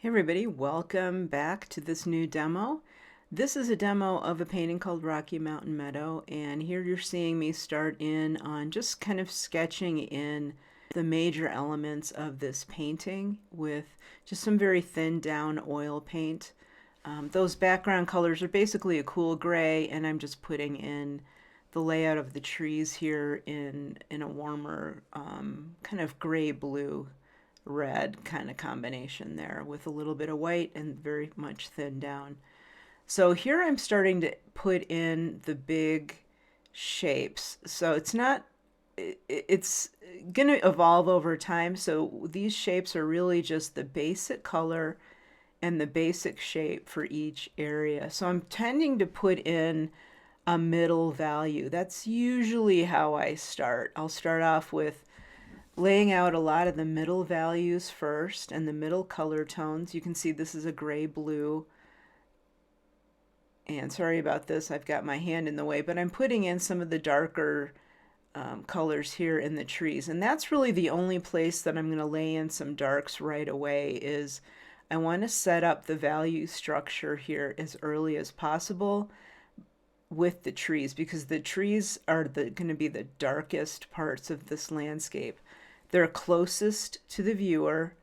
Hey everybody, welcome back to this new demo. This is a demo of a painting called Rocky Mountain Meadow, and here you're seeing me start in on just kind of sketching in the major elements of this painting with just some very thin down oil paint. Those background colors are basically a cool gray, and I'm just putting in the layout of the trees here in a warmer kind of gray blue red kind of combination there with a little bit of white and very much thinned down. So here I'm starting to put in the big shapes. So it's going to evolve over time. So these shapes are really just the basic color and the basic shape for each area. So I'm tending to put in a middle value. That's usually how I start. I'll start off with laying out a lot of the middle values first and the middle color tones. You can see this is a gray blue. And sorry about this, I've got my hand in the way, but I'm putting in some of the darker colors here in the trees. And that's really the only place that I'm going to lay in some darks right away. Is I want to set up the value structure here as early as possible with the trees, because the trees are going to be the darkest parts of this landscape. They're closest to the viewer,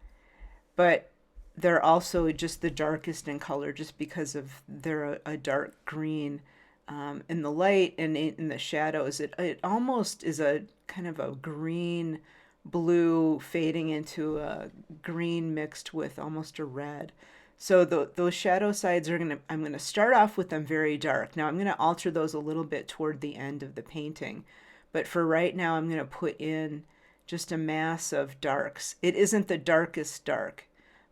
but they're also just the darkest in color just because of they're a dark green. In the light and in the shadows, it almost is a kind of a green blue fading into a green mixed with almost a red. So those shadow sides I'm going to start off with them very dark. Now I'm going to alter those a little bit toward the end of the painting. But for right now, I'm going to put in just a mass of darks. It isn't the darkest dark,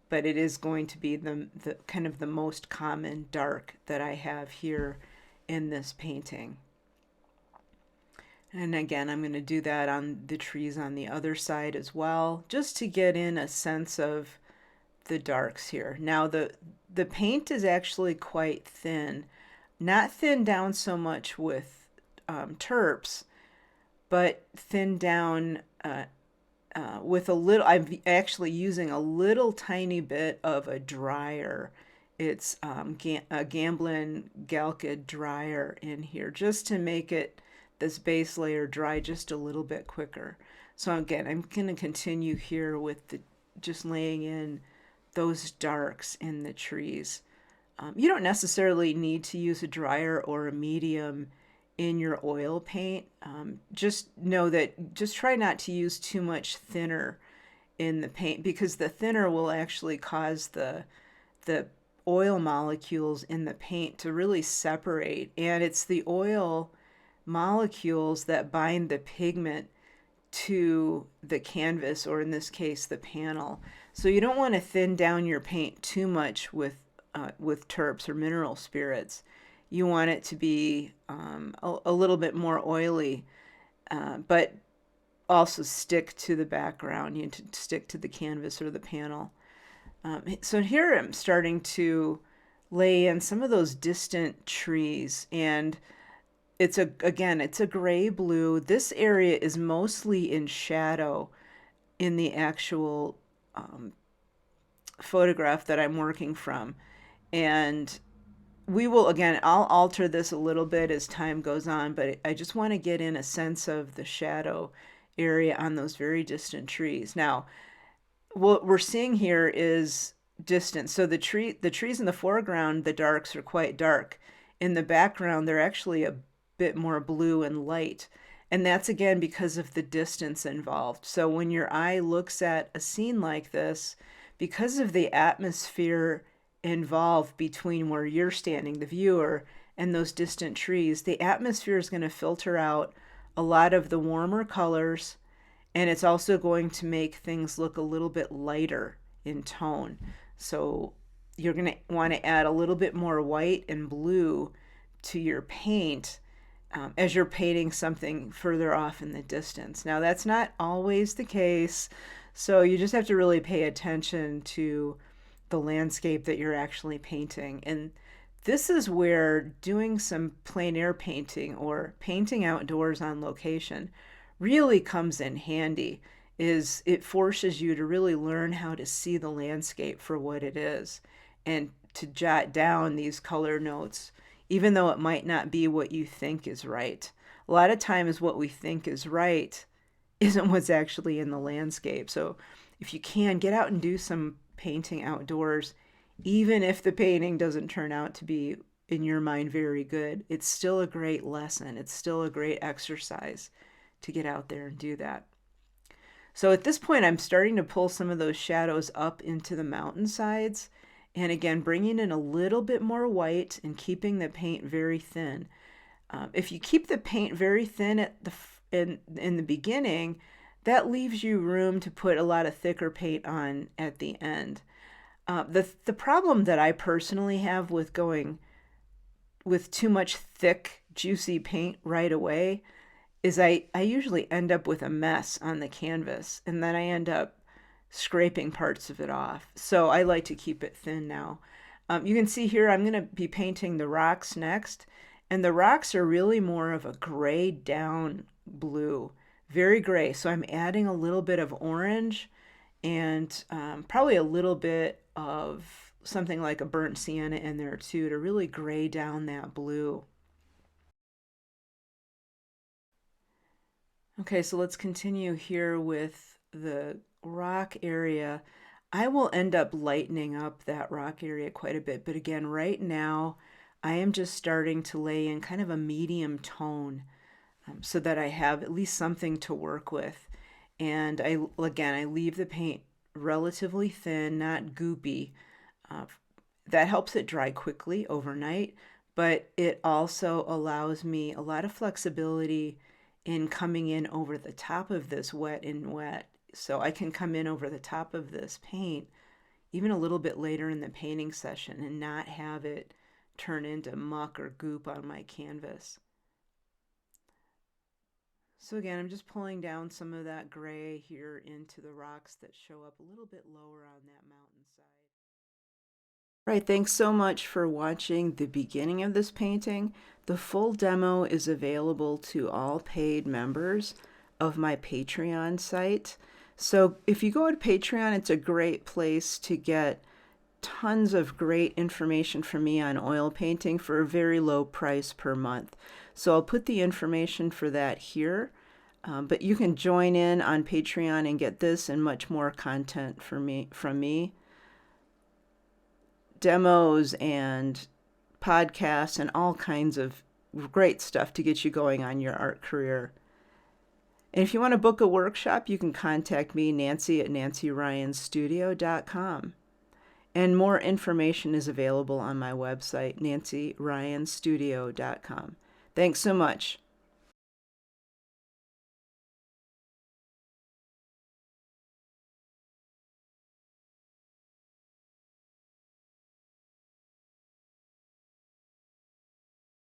but it is going to be the kind of the most common dark that I have here in this painting. And again, I'm going to do that on the trees on the other side as well, just to get in a sense of the darks here. Now the paint is actually quite thin, not thinned down so much with terps, but thinned down with a little. I'm actually using a little tiny bit of a dryer. It's a Gamblin Galca dryer in here, just to make this base layer dry just a little bit quicker. So again, I'm going to continue here with just laying in those darks in the trees. You don't necessarily need to use a dryer or a medium in your oil paint. Just know that, just try not to use too much thinner in the paint, because the thinner will actually cause the oil molecules in the paint to really separate, and it's the oil molecules that bind the pigment to the canvas, or in this case the panel. So you don't want to thin down your paint too much with terps or mineral spirits. You want it to be a little bit more oily, but also stick to the background. You need to stick to the canvas or the panel. So here I'm starting to lay in some of those distant trees, and again, it's a gray blue. This area is mostly in shadow in the actual photograph that I'm working from. And I'll alter this a little bit as time goes on, but I just want to get in a sense of the shadow area on those very distant trees. Now, what we're seeing here is distance. So the trees in the foreground, the darks are quite dark. In the background, they're actually a bit more blue and light. And that's again because of the distance involved. So when your eye looks at a scene like this, because of the atmosphere involved between where you're standing, the viewer, and those distant trees, the atmosphere is going to filter out a lot of the warmer colors, and it's also going to make things look a little bit lighter in tone. So you're going to want to add a little bit more white and blue to your paint as you're painting something further off in the distance. Now, that's not always the case, so you just have to really pay attention to the landscape that you're actually painting. And this is where doing some plein air painting or painting outdoors on location really comes in handy. is it forces you to really learn how to see the landscape for what it is and to jot down these color notes, even though it might not be what you think is right. A lot of times, what we think is right isn't what's actually in the landscape. So, if you can get out and do some painting outdoors, even if the painting doesn't turn out to be in your mind very good, it's still a great lesson. It's still a great exercise to get out there and do that. So at this point, I'm starting to pull some of those shadows up into the mountainsides. And again, bringing in a little bit more white and keeping the paint very thin. If you keep the paint very thin in the beginning, that leaves you room to put a lot of thicker paint on at the end. The problem that I personally have with going with too much thick, juicy paint right away is I usually end up with a mess on the canvas, and then I end up scraping parts of it off. So I like to keep it thin now. You can see here I'm going to be painting the rocks next, and the rocks are really more of a gray down blue, very gray. So I'm adding a little bit of orange and probably a little bit of something like a burnt sienna in there too to really gray down that blue. Okay, so let's continue here with the rock area. I will end up lightening up that rock area quite a bit, but again, right now I am just starting to lay in kind of a medium tone so that I have at least something to work with. And I leave the paint relatively thin, not goopy. Uh, that helps it dry quickly overnight, but it also allows me a lot of flexibility in coming in over the top of this wet and wet. So I can come in over the top of this paint even a little bit later in the painting session and not have it turn into muck or goop on my canvas. So again, I'm just pulling down some of that gray here into the rocks that show up a little bit lower on that mountainside. All right, thanks so much for watching the beginning of this painting. The full demo is available to all paid members of my Patreon site. So if you go to Patreon, it's a great place to get tons of great information from me on oil painting for a very low price per month. So I'll put the information for that here, but you can join in on Patreon and get this and much more content from me, demos and podcasts and all kinds of great stuff to get you going on your art career. And if you want to book a workshop, you can contact me, Nancy, at nancyryanstudio.com. And more information is available on my website, nancyryanstudio.com. Thanks so much.